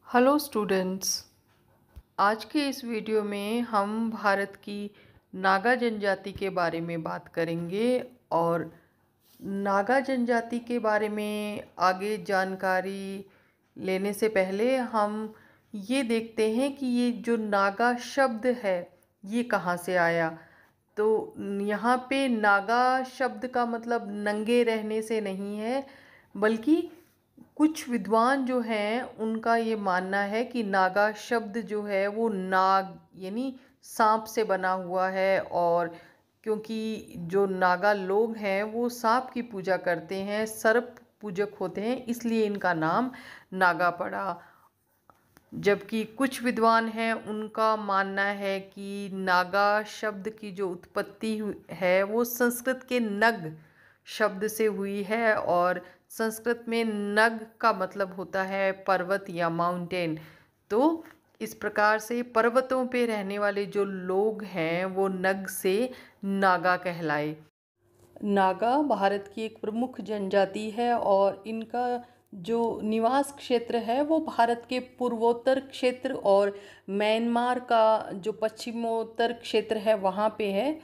Hello students. आज के इस वीडियो में हम भारत की नागा जनजाति के बारे में बात करेंगे। और नागा जनजाति के बारे में आगे जानकारी लेने से पहले हम ये देखते हैं कि ये जो नागा शब्द है ये कहाँ से आया। तो यहाँ पे नागा शब्द का मतलब नंगे रहने से नहीं है, बल्कि कुछ विद्वान जो हैं उनका ये मानना है कि नागा शब्द जो है वो नाग यानी सांप से बना हुआ है। और क्योंकि जो नागा लोग हैं वो सांप की पूजा करते हैं, सर्प पूजक होते हैं, इसलिए इनका नाम नागा पड़ा। जबकि कुछ विद्वान हैं उनका मानना है कि नागा शब्द की जो उत्पत्ति है वो संस्कृत के नग शब्द से हुई है। और संस्कृत में नग का मतलब होता है पर्वत या माउंटेन। तो इस प्रकार से पर्वतों पे रहने वाले जो लोग हैं वो नग से नागा कहलाए। नागा भारत की एक प्रमुख जनजाति है और इनका जो निवास क्षेत्र है वो भारत के पूर्वोत्तर क्षेत्र और म्यांमार का जो पश्चिमोत्तर क्षेत्र है वहाँ पे है।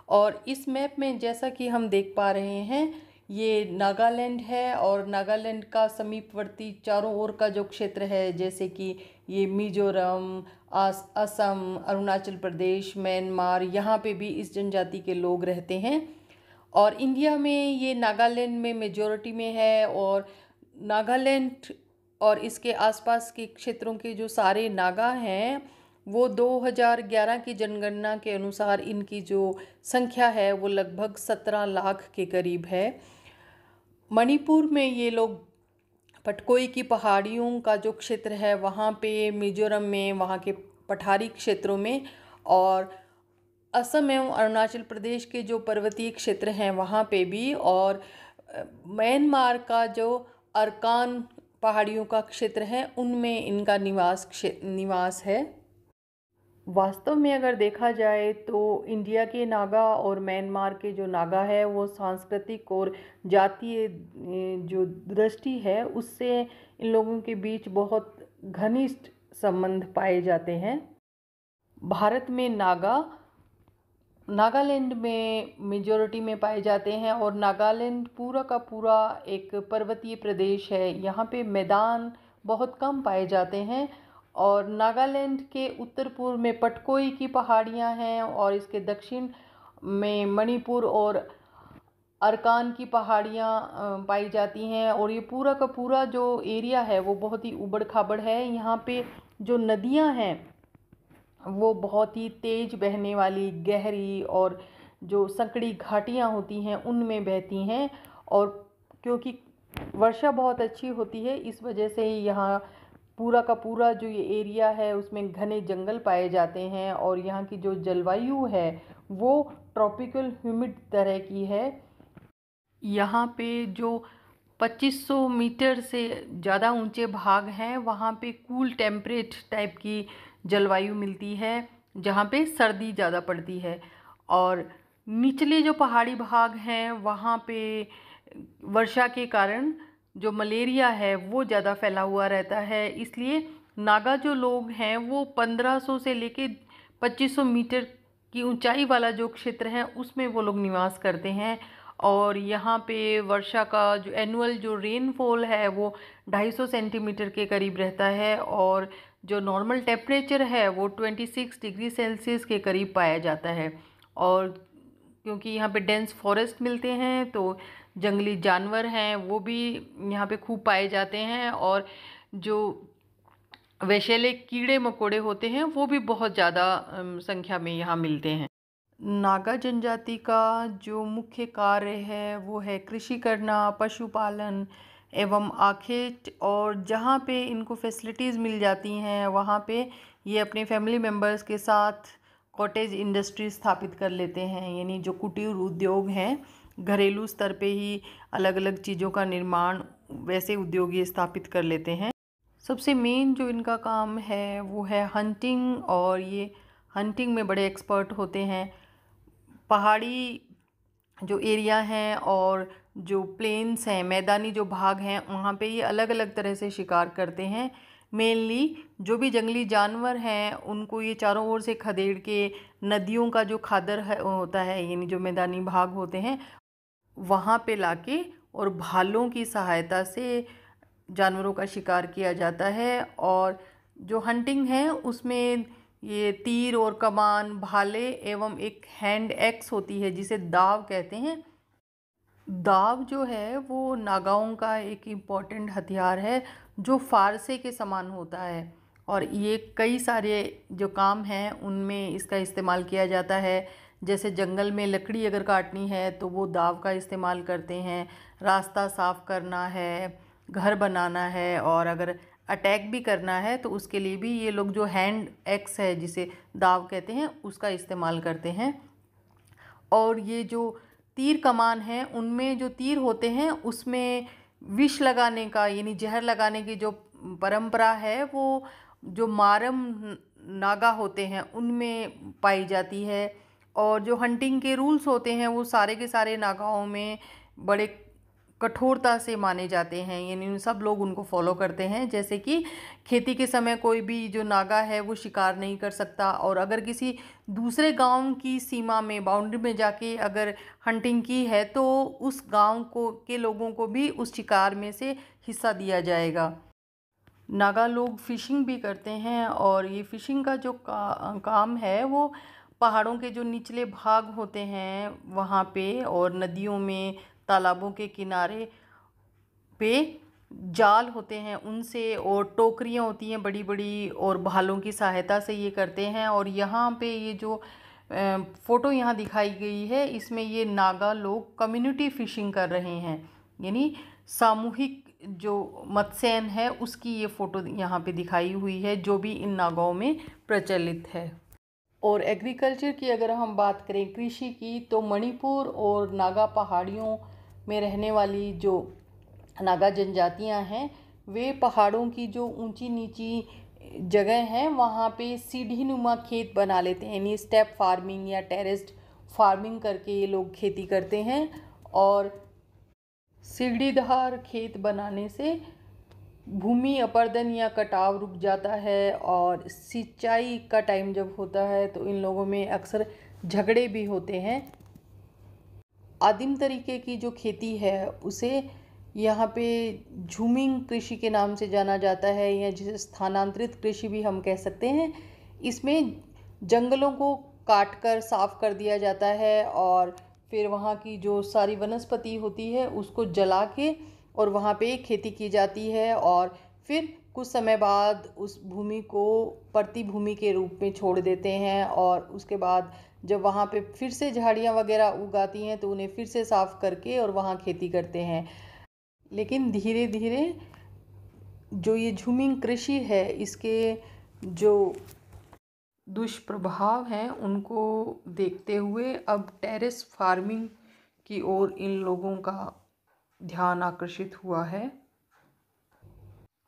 और इस मैप में जैसा कि हम देख पा रहे हैं ये नागालैंड है, और नागालैंड का समीपवर्ती चारों ओर का जो क्षेत्र है जैसे कि ये मिजोरम, असम, अरुणाचल प्रदेश, म्यांमार, यहाँ पे भी इस जनजाति के लोग रहते हैं। और इंडिया में ये नागालैंड में मेजॉरिटी में है। और नागालैंड और इसके आसपास के क्षेत्रों के जो सारे नागा हैं वो 2011 की जनगणना के अनुसार इनकी जो संख्या है वो लगभग 17 लाख के करीब है। मणिपुर में ये लोग पटकोई की पहाड़ियों का जो क्षेत्र है वहाँ पे, मिजोरम में वहाँ के पठारी क्षेत्रों में, और असम एवं अरुणाचल प्रदेश के जो पर्वतीय क्षेत्र हैं वहाँ पे भी, और म्यांमार का जो अरकान पहाड़ियों का क्षेत्र है उनमें इनका निवास है। वास्तव में अगर देखा जाए तो इंडिया के नागा और म्यांमार के जो नागा है वो सांस्कृतिक और जातीय जो दृष्टि है उससे इन लोगों के बीच बहुत घनिष्ठ संबंध पाए जाते हैं। भारत में नागा नागालैंड में मेजॉरिटी में पाए जाते हैं, और नागालैंड पूरा का पूरा एक पर्वतीय प्रदेश है। यहाँ पे मैदान बहुत कम पाए जाते हैं। और नागालैंड के उत्तर पूर्व में पटकोई की पहाड़ियाँ हैं, और इसके दक्षिण में मणिपुर और अरकान की पहाड़ियाँ पाई जाती हैं। और ये पूरा का पूरा जो एरिया है वो बहुत ही उबड़ खाबड़ है। यहाँ पे जो नदियाँ हैं वो बहुत ही तेज बहने वाली, गहरी, और जो संकड़ी घाटियाँ होती हैं उनमें बहती हैं। और क्योंकि वर्षा बहुत अच्छी होती है इस वजह से ही यहाँ पूरा का पूरा जो ये एरिया है उसमें घने जंगल पाए जाते हैं। और यहाँ की जो जलवायु है वो ट्रॉपिकल ह्यूमिड तरह की है। यहाँ पे जो 2500 मीटर से ज़्यादा ऊंचे भाग हैं वहाँ पे कूल टेम्परेट टाइप की जलवायु मिलती है, जहाँ पे सर्दी ज़्यादा पड़ती है। और निचले जो पहाड़ी भाग हैं वहाँ पे वर्षा के कारण जो मलेरिया है वो ज़्यादा फैला हुआ रहता है। इसलिए नागा जो लोग हैं वो 1500 से लेके 2500 मीटर की ऊंचाई वाला जो क्षेत्र है उसमें वो लोग निवास करते हैं। और यहाँ पे वर्षा का जो एनुअल जो रेनफॉल है वो 250 सेंटीमीटर के करीब रहता है, और जो नॉर्मल टेम्परेचर है वो 26 डिग्री सेल्सियस के करीब पाया जाता है। और क्योंकि यहाँ पे डेंस फॉरेस्ट मिलते हैं तो जंगली जानवर हैं वो भी यहाँ पे खूब पाए जाते हैं, और जो विषैले कीड़े मकोड़े होते हैं वो भी बहुत ज़्यादा संख्या में यहाँ मिलते हैं। नागा जनजाति का जो मुख्य कार्य है वो है कृषि करना, पशुपालन एवं आखेट। और जहाँ पे इनको फैसिलिटीज़ मिल जाती हैं वहाँ पे ये अपने फैमिली मेम्बर्स के साथ कॉटेज इंडस्ट्री स्थापित कर लेते हैं, यानी जो कुटीर उद्योग हैं, घरेलू स्तर पे ही अलग अलग चीज़ों का निर्माण, वैसे उद्योग ये स्थापित कर लेते हैं। सबसे मेन जो इनका काम है वो है हंटिंग, और ये हंटिंग में बड़े एक्सपर्ट होते हैं। पहाड़ी जो एरिया हैं और जो प्लेन्स हैं, मैदानी जो भाग हैं, वहाँ पे ये अलग अलग तरह से शिकार करते हैं। मेनली जो भी जंगली जानवर हैं उनको ये चारों ओर से खदेड़ के नदियों का जो खादर है होता है, यानी जो मैदानी भाग होते हैं, वहाँ पे लाके और भालों की सहायता से जानवरों का शिकार किया जाता है। और जो हंटिंग है उसमें ये तीर और कमान, भाले एवं एक हैंड एक्स होती है जिसे दाव कहते हैं। दाव जो है वो नागाओं का एक इम्पॉर्टेंट हथियार है जो फारसे के समान होता है, और ये कई सारे जो काम हैं उनमें इसका इस्तेमाल किया जाता है। जैसे जंगल में लकड़ी अगर काटनी है तो वो दाव का इस्तेमाल करते हैं, रास्ता साफ करना है, घर बनाना है, और अगर अटैक भी करना है तो उसके लिए भी ये लोग जो हैंड एक्स है जिसे दाव कहते हैं उसका इस्तेमाल करते हैं। और ये जो तीर कमान है उनमें जो तीर होते हैं उसमें विष लगाने का, यानी जहर लगाने की जो परंपरा है वो जो मारम नागा होते हैं उनमें पाई जाती है। और जो हंटिंग के रूल्स होते हैं वो सारे के सारे नागाओं में बड़े कठोरता से माने जाते हैं, यानी सब लोग उनको फॉलो करते हैं। जैसे कि खेती के समय कोई भी जो नागा है वो शिकार नहीं कर सकता, और अगर किसी दूसरे गांव की सीमा में, बाउंड्री में जाके अगर हंटिंग की है तो उस गांव को के लोगों को भी उस शिकार में से हिस्सा दिया जाएगा। नागा लोग फ़िशिंग भी करते हैं, और ये फ़िशिंग का जो काम है वो पहाड़ों के जो निचले भाग होते हैं वहाँ पे, और नदियों में, तालाबों के किनारे पे जाल होते हैं उनसे, और टोकरियाँ होती हैं बड़ी बड़ी, और भालों की सहायता से ये करते हैं। और यहाँ पे ये जो फ़ोटो यहाँ दिखाई गई है इसमें ये नागा लोग कम्युनिटी फ़िशिंग कर रहे हैं, यानी सामूहिक जो मत्स्यन है उसकी ये फ़ोटो यहाँ पे दिखाई हुई है जो भी इन नागाओं में प्रचलित है। और एग्रीकल्चर की अगर हम बात करें, कृषि की, तो मणिपुर और नागा पहाड़ियों में रहने वाली जो नागा जनजातियां हैं वे पहाड़ों की जो ऊंची नीची जगह हैं वहाँ पे सीढ़ी नुमा खेत बना लेते हैं, यानी स्टेप फार्मिंग या टेरेस्ड फार्मिंग करके ये लोग खेती करते हैं। और सीढ़ीदार खेत बनाने से भूमि अपर्दन या कटाव रुक जाता है, और सिंचाई का टाइम जब होता है तो इन लोगों में अक्सर झगड़े भी होते हैं। आदिम तरीके की जो खेती है उसे यहाँ पे झूमिंग कृषि के नाम से जाना जाता है, या जिसे स्थानांतरित कृषि भी हम कह सकते हैं। इसमें जंगलों को काटकर साफ कर दिया जाता है, और फिर वहाँ की जो सारी वनस्पति होती है उसको जला के और वहाँ पे खेती की जाती है, और फिर कुछ समय बाद उस भूमि को परती भूमि के रूप में छोड़ देते हैं। और उसके बाद जब वहाँ पे फिर से झाड़ियाँ वगैरह उगाती हैं तो उन्हें फिर से साफ करके और वहाँ खेती करते हैं। लेकिन धीरे धीरे जो ये झूमिंग कृषि है इसके जो दुष्प्रभाव हैं उनको देखते हुए अब टेरेस फार्मिंग की ओर इन लोगों का ध्यान आकर्षित हुआ है।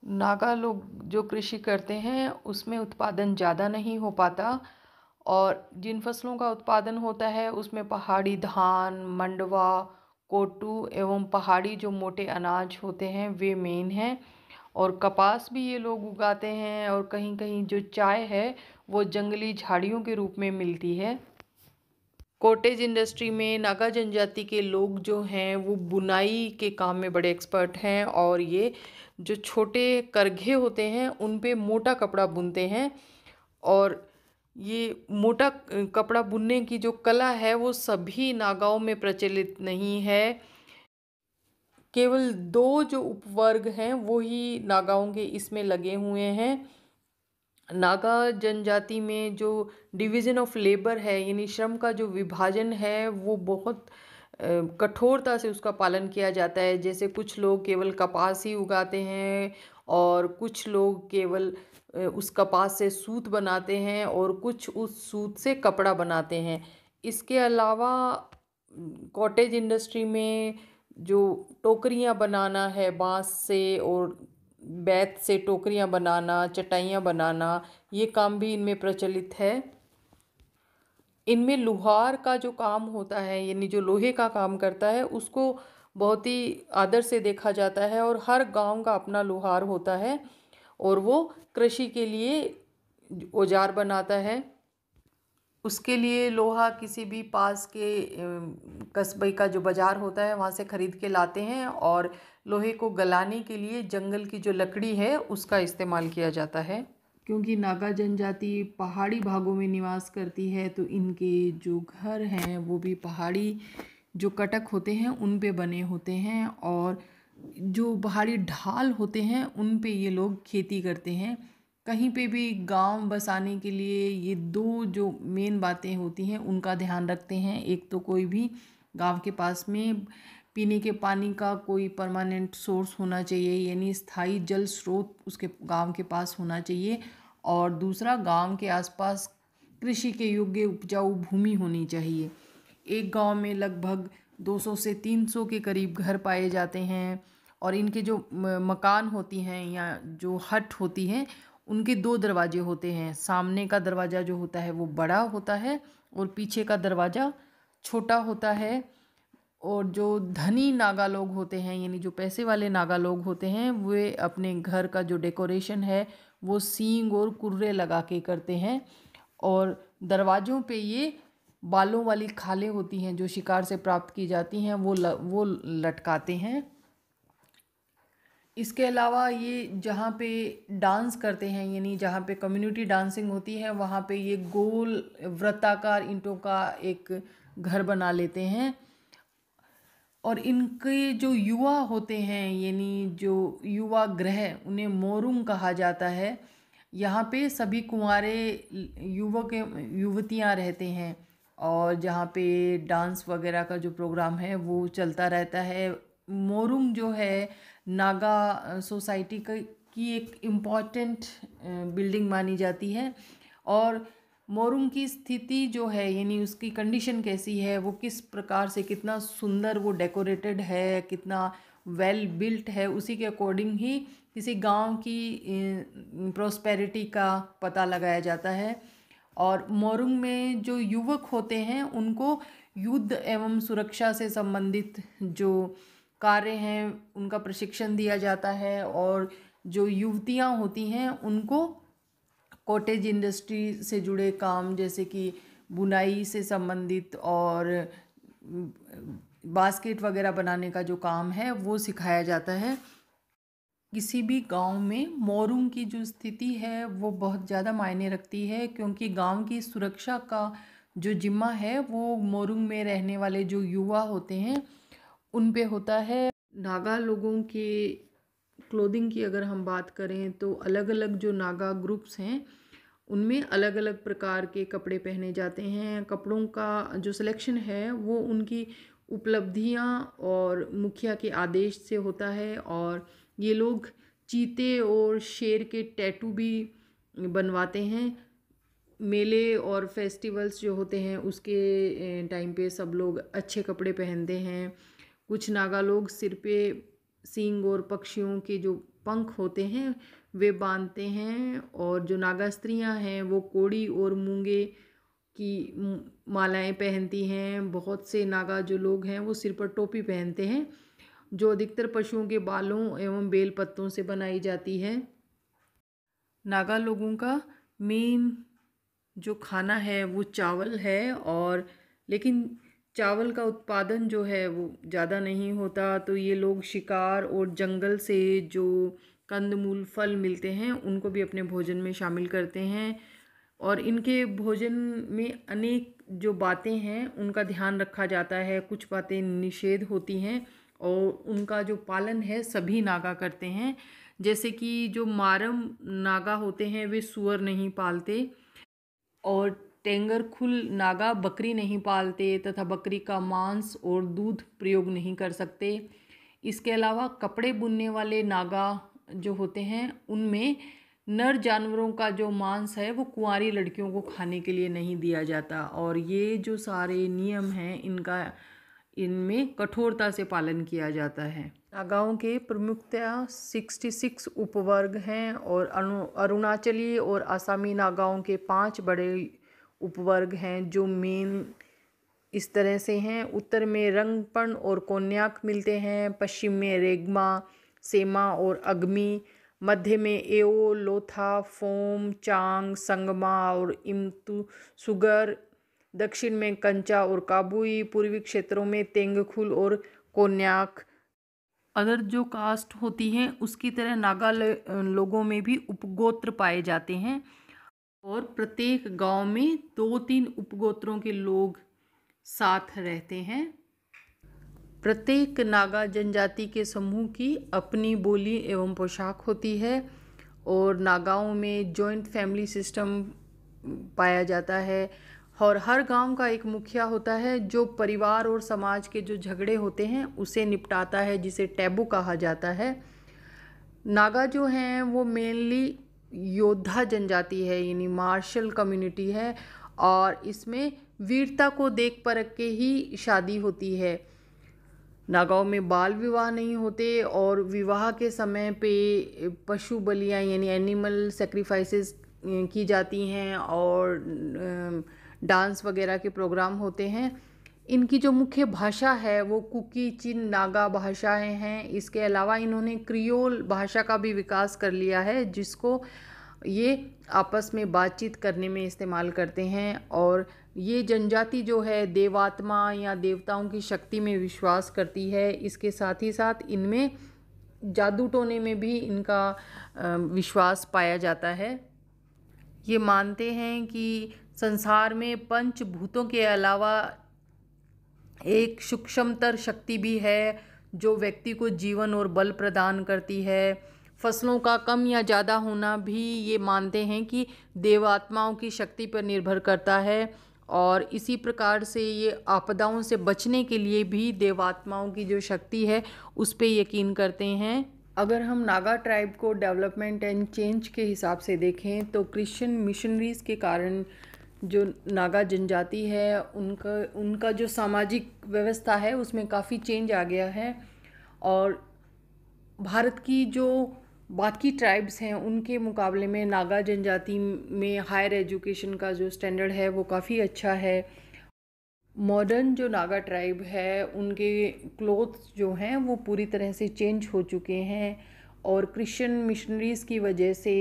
नागा लोग जो कृषि करते हैं उसमें उत्पादन ज़्यादा नहीं हो पाता, और जिन फसलों का उत्पादन होता है उसमें पहाड़ी धान, मंडवा, कोटू एवं पहाड़ी जो मोटे अनाज होते हैं वे मेन हैं। और कपास भी ये लोग उगाते हैं, और कहीं कहीं जो चाय है वो जंगली झाड़ियों के रूप में मिलती है। कॉटेज इंडस्ट्री में नागा जनजाति के लोग जो हैं वो बुनाई के काम में बड़े एक्सपर्ट हैं, और ये जो छोटे करघे होते हैं उन पे मोटा कपड़ा बुनते हैं। और ये मोटा कपड़ा बुनने की जो कला है वो सभी नागाओं में प्रचलित नहीं है। केवल दो जो उपवर्ग हैं वो ही नागाओं के इसमें लगे हुए हैं। नागा जनजाति में जो डिवीज़न ऑफ लेबर है, यानी श्रम का जो विभाजन है वो बहुत कठोरता से उसका पालन किया जाता है। जैसे कुछ लोग केवल कपास ही उगाते हैं, और कुछ लोग केवल उस कपास से सूत बनाते हैं, और कुछ उस सूत से कपड़ा बनाते हैं। इसके अलावा कॉटेज इंडस्ट्री में जो टोकरियाँ बनाना है बांस से, और बेत से टोकरियाँ बनाना, चटाइयाँ बनाना, ये काम भी इनमें प्रचलित है। इनमें लोहार का जो काम होता है, यानी जो लोहे का काम करता है, उसको बहुत ही आदर से देखा जाता है, और हर गांव का अपना लोहार होता है। और वो कृषि के लिए औजार बनाता है। उसके लिए लोहा किसी भी पास के कस्बे का जो बाज़ार होता है वहाँ से ख़रीद के लाते हैं, और लोहे को गलाने के लिए जंगल की जो लकड़ी है उसका इस्तेमाल किया जाता है। क्योंकि नागा जनजाति पहाड़ी भागों में निवास करती है तो इनके जो घर हैं वो भी पहाड़ी जो कटक होते हैं उन पे बने होते हैं, और जो पहाड़ी ढाल होते हैं उन पे ये लोग खेती करते हैं। कहीं पे भी गांव बसाने के लिए ये दो जो मेन बातें होती हैं उनका ध्यान रखते हैं। एक तो कोई भी गांव के पास में पीने के पानी का कोई परमानेंट सोर्स होना चाहिए, यानी स्थायी जल स्रोत उसके गांव के पास होना चाहिए, और दूसरा गांव के आसपास कृषि के योग्य उपजाऊ भूमि होनी चाहिए। एक गांव में लगभग 200 से 300 के करीब घर पाए जाते हैं, और इनके जो मकान होती हैं या जो हट होती हैं उनके दो दरवाजे होते हैं। सामने का दरवाज़ा जो होता है वो बड़ा होता है और पीछे का दरवाज़ा छोटा होता है। और जो धनी नागा लोग होते हैं, यानी जो पैसे वाले नागा लोग होते हैं, वे अपने घर का जो डेकोरेशन है वो सींग और कुर्रे लगा के करते हैं, और दरवाज़ों पे ये बालों वाली खालें होती हैं जो शिकार से प्राप्त की जाती हैं वो लटकाते हैं। इसके अलावा ये जहाँ पे डांस करते हैं, यानी जहाँ पे कम्युनिटी डांसिंग होती है, वहाँ पे ये गोल वृत्ताकार ईंटों का एक घर बना लेते हैं। और इनके जो युवा होते हैं, यानी जो युवा ग्रह, उन्हें मोरुंग कहा जाता है। यहाँ पे सभी कुंवारे युवक युवतियाँ रहते हैं, और जहाँ पे डांस वगैरह का जो प्रोग्राम है वो चलता रहता है। मोरुंग जो है नागा सोसाइटी की एक इम्पॉर्टेंट बिल्डिंग मानी जाती है, और मोरुंग की स्थिति जो है, यानी उसकी कंडीशन कैसी है, वो किस प्रकार से कितना सुंदर वो डेकोरेटेड है, कितना वेल बिल्ट है, उसी के अकॉर्डिंग ही किसी गांव की प्रोस्पेरिटी का पता लगाया जाता है। और मोरुंग में जो युवक होते हैं उनको युद्ध एवं सुरक्षा से संबंधित जो कार्य हैं उनका प्रशिक्षण दिया जाता है, और जो युवतियां होती हैं उनको कॉटेज इंडस्ट्री से जुड़े काम, जैसे कि बुनाई से संबंधित और बास्केट वगैरह बनाने का जो काम है वो सिखाया जाता है। किसी भी गांव में मोरुंग की जो स्थिति है वो बहुत ज़्यादा मायने रखती है, क्योंकि गांव की सुरक्षा का जो जिम्मा है वो मोरुंग में रहने वाले जो युवा होते हैं उन पे होता है। नागा लोगों के क्लोथिंग की अगर हम बात करें तो अलग अलग जो नागा ग्रुप्स हैं उनमें अलग अलग प्रकार के कपड़े पहने जाते हैं। कपड़ों का जो सिलेक्शन है वो उनकी उपलब्धियां और मुखिया के आदेश से होता है, और ये लोग चीते और शेर के टैटू भी बनवाते हैं। मेले और फेस्टिवल्स जो होते हैं उसके टाइम पे सब लोग अच्छे कपड़े पहनते हैं। कुछ नागा लोग सिर पे सींग और पक्षियों के जो पंख होते हैं वे बांधते हैं, और जो नागा स्त्रियां हैं वो कोड़ी और मूंगे की मालाएं पहनती हैं। बहुत से नागा जो लोग हैं वो सिर पर टोपी पहनते हैं जो अधिकतर पशुओं के बालों एवं बेल पत्तों से बनाई जाती है। नागा लोगों का मेन जो खाना है वो चावल है, और लेकिन चावल का उत्पादन जो है वो ज़्यादा नहीं होता, तो ये लोग शिकार और जंगल से जो कंदमूल फल मिलते हैं उनको भी अपने भोजन में शामिल करते हैं। और इनके भोजन में अनेक जो बातें हैं उनका ध्यान रखा जाता है। कुछ बातें निषेध होती हैं और उनका जो पालन है सभी नागा करते हैं। जैसे कि जो मारम नागा होते हैं वे सूअर नहीं पालते, और टेंगरखुल नागा बकरी नहीं पालते तथा बकरी का मांस और दूध प्रयोग नहीं कर सकते। इसके अलावा कपड़े बुनने वाले नागा जो होते हैं उनमें नर जानवरों का जो मांस है वो कुंवारी लड़कियों को खाने के लिए नहीं दिया जाता, और ये जो सारे नियम हैं इनका इनमें कठोरता से पालन किया जाता है। नागाओं के प्रमुखतया 66 उपवर्ग हैं, और अरुणाचली और असमी नागाओं के 5 बड़े उपवर्ग हैं जो मेन इस तरह से हैं। उत्तर में रंगपन और कोन्याक मिलते हैं, पश्चिम में रेगमा, सेमा और अगमी, मध्य में एओ, लोथा, फोम, चांग, संगमा और इम्तुसुगर, दक्षिण में कंचा और काबुई, पूर्वी क्षेत्रों में तेंगखुल और कोन्याक। अदर जो कास्ट होती हैं उसकी तरह नागा लोगों में भी उपगोत्र पाए जाते हैं और प्रत्येक गांव में 2-3 उपगोत्रों के लोग साथ रहते हैं। प्रत्येक नागा जनजाति के समूह की अपनी बोली एवं पोशाक होती है और नागाओं में जॉइंट फैमिली सिस्टम पाया जाता है और हर गांव का एक मुखिया होता है जो परिवार और समाज के जो झगड़े होते हैं उसे निपटाता है, जिसे टैबू कहा जाता है। नागा जो हैं वो मेनली योद्धा जनजाति है, यानी मार्शल कम्युनिटी है और इसमें वीरता को देख परख के ही शादी होती है। नागाओं में बाल विवाह नहीं होते और विवाह के समय पे पशु बलियाँ यानी एनिमल सेक्रीफाइसेस की जाती हैं और डांस वगैरह के प्रोग्राम होते हैं। इनकी जो मुख्य भाषा है वो कुकी चिन नागा भाषाएं हैं। इसके अलावा इन्होंने क्रियोल भाषा का भी विकास कर लिया है जिसको ये आपस में बातचीत करने में इस्तेमाल करते हैं और ये जनजाति जो है देवात्मा या देवताओं की शक्ति में विश्वास करती है। इसके साथ ही साथ इनमें जादू टोने में भी इनका विश्वास पाया जाता है। ये मानते हैं कि संसार में पंचभूतों के अलावा एक सूक्ष्मतर शक्ति भी है जो व्यक्ति को जीवन और बल प्रदान करती है। फसलों का कम या ज़्यादा होना भी ये मानते हैं कि देवात्माओं की शक्ति पर निर्भर करता है और इसी प्रकार से ये आपदाओं से बचने के लिए भी देवात्माओं की जो शक्ति है उस पे यकीन करते हैं। अगर हम नागा ट्राइब को डेवलपमेंट एंड चेंज के हिसाब से देखें तो क्रिश्चियन मिशनरीज़ के कारण जो नागा जनजाति है उनका जो सामाजिक व्यवस्था है उसमें काफ़ी चेंज आ गया है और भारत की जो बाकी ट्राइब्स हैं उनके मुकाबले में नागा जनजाति में हायर एजुकेशन का जो स्टैंडर्ड है वो काफ़ी अच्छा है। मॉडर्न जो नागा ट्राइब है उनके क्लोथ्स जो हैं वो पूरी तरह से चेंज हो चुके हैं और क्रिश्चियन मिशनरीज़ की वजह से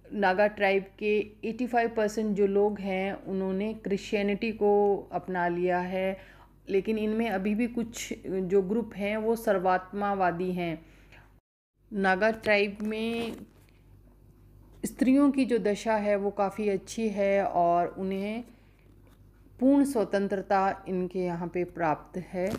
नागा ट्राइब के 85% जो लोग हैं उन्होंने क्रिश्चियनिटी को अपना लिया है, लेकिन इनमें अभी भी कुछ जो ग्रुप हैं वो सर्वात्मवादी हैं। नागा ट्राइब में स्त्रियों की जो दशा है वो काफ़ी अच्छी है और उन्हें पूर्ण स्वतंत्रता इनके यहाँ पे प्राप्त है।